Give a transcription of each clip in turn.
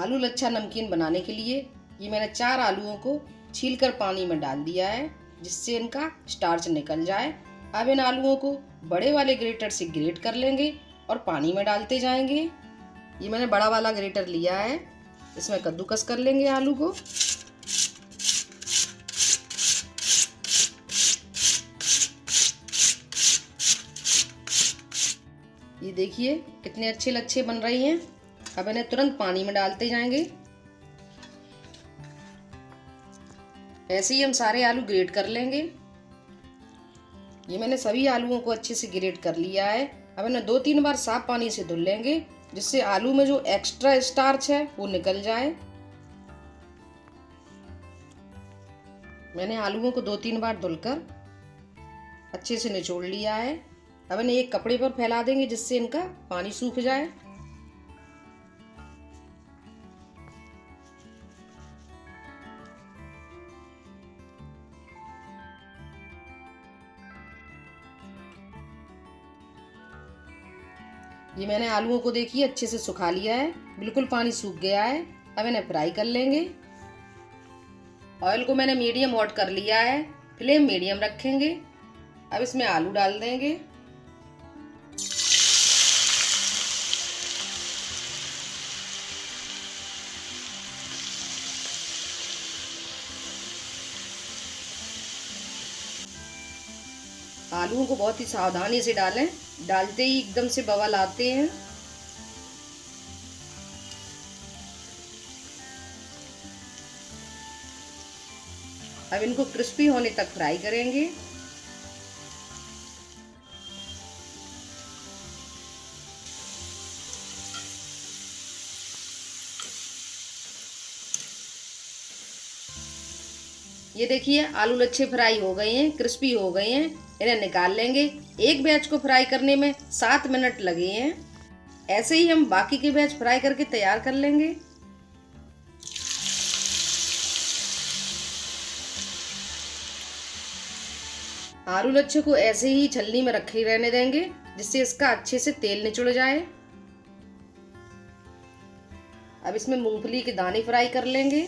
आलू लच्छा नमकीन बनाने के लिए ये मैंने 4 आलूओं को छीलकर पानी में डाल दिया है, जिससे इनका स्टार्च निकल जाए। अब इन आलूओं को बड़े वाले ग्रेटर से ग्रेट कर लेंगे और पानी में डालते जाएंगे। ये मैंने बड़ा वाला ग्रेटर लिया है, इसमें कद्दूकस कर लेंगे आलू को। ये देखिए कितने अच्छे लच्छे बन रही हैं। अब इन्हें तुरंत पानी में डालते जाएंगे। ऐसे ही हम सारे आलू ग्रेट कर लेंगे। ये मैंने सभी आलूओं को अच्छे से ग्रेट कर लिया है। अब इन्हें 2-3 बार साफ पानी से धुल लेंगे, जिससे आलू में जो एक्स्ट्रा स्टार्च है वो निकल जाए। मैंने आलूओं को 2-3 बार धुलकर अच्छे से निचोड़ लिया है। अब इन्हें एक कपड़े पर फैला देंगे, जिससे इनका पानी सूख जाए। ये मैंने आलूओं को देखिए अच्छे से सुखा लिया है, बिल्कुल पानी सूख गया है। अब इन्हें फ्राई कर लेंगे। ऑयल को मैंने मीडियम हॉट कर लिया है, फ्लेम मीडियम रखेंगे। अब इसमें आलू डाल देंगे। आलूओं को बहुत ही सावधानी से डालें, डालते ही एकदम से बबल आते हैं। अब इनको क्रिस्पी होने तक फ्राई करेंगे। ये देखिए आलू लच्छे फ्राई हो गए हैं, क्रिस्पी हो गए हैं। इन्हें निकाल लेंगे। एक बैच को फ्राई करने में 7 मिनट लगे हैं। ऐसे ही हम बाकी के बैच फ्राई करके तैयार कर लेंगे। आलू लच्छे को ऐसे ही छलनी में रखे रहने देंगे, जिससे इसका अच्छे से तेल निचुड़ जाए। अब इसमें मूंगफली के दाने फ्राई कर लेंगे।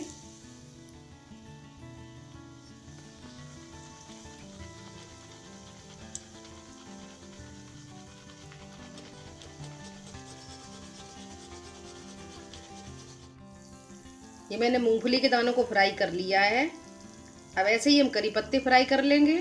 ये मैंने मूंगफली के दानों को फ्राई कर लिया है। अब ऐसे ही हम करी पत्ते फ्राई कर लेंगे।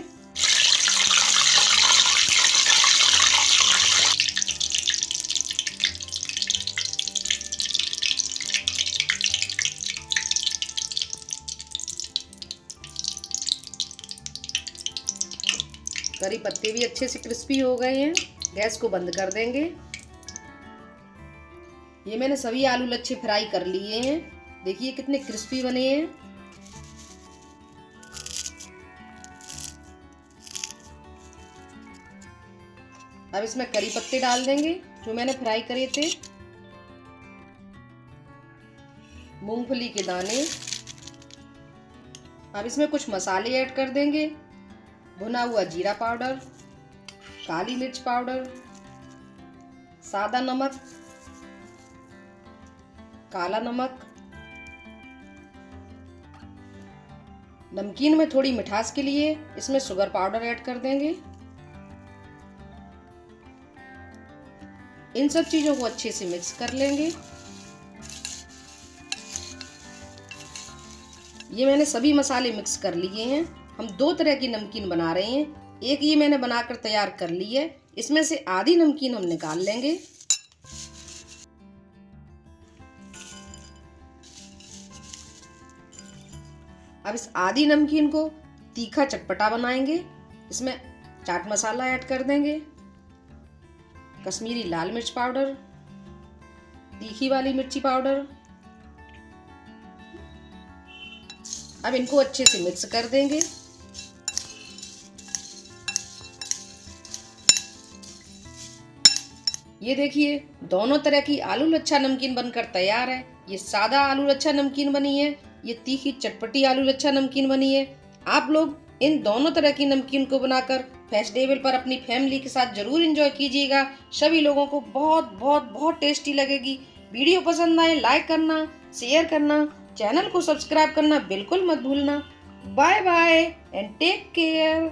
करी पत्ते भी अच्छे से क्रिस्पी हो गए हैं। गैस को बंद कर देंगे। ये मैंने सभी आलू लच्छे फ्राई कर लिए हैं। देखिए कितने क्रिस्पी बने हैं। अब इसमें करी पत्ते डाल देंगे जो मैंने फ्राई करे थे, मूंगफली के दाने। अब इसमें कुछ मसाले ऐड कर देंगे। भुना हुआ जीरा पाउडर, काली मिर्च पाउडर, सादा नमक, काला नमक। नमकीन में थोड़ी मिठास के लिए इसमें शुगर पाउडर ऐड कर देंगे। इन सब चीजों को अच्छे से मिक्स कर लेंगे। ये मैंने सभी मसाले मिक्स कर लिए हैं। हम 2 तरह की नमकीन बना रहे हैं। एक ये मैंने बनाकर तैयार कर ली है, इसमें से आधी नमकीन हम निकाल लेंगे। अब इस आधी नमकीन को तीखा चटपटा बनाएंगे। इसमें चाट मसाला ऐड कर देंगे, कश्मीरी लाल मिर्च पाउडर, तीखी वाली मिर्ची पाउडर। अब इनको अच्छे से मिक्स कर देंगे। ये देखिए दोनों तरह की आलू लच्छा नमकीन बनकर तैयार है। ये सादा आलू लच्छा नमकीन बनी है, ये तीखी चटपटी आलू लच्छा नमकीन बनी है। आप लोग इन दोनों तरह की नमकीन को बनाकर फेस्टिवल पर अपनी फैमिली के साथ जरूर एंजॉय कीजिएगा। सभी लोगों को बहुत बहुत बहुत टेस्टी लगेगी। वीडियो पसंद आए लाइक करना, शेयर करना, चैनल को सब्सक्राइब करना बिल्कुल मत भूलना। Bye bye and take care.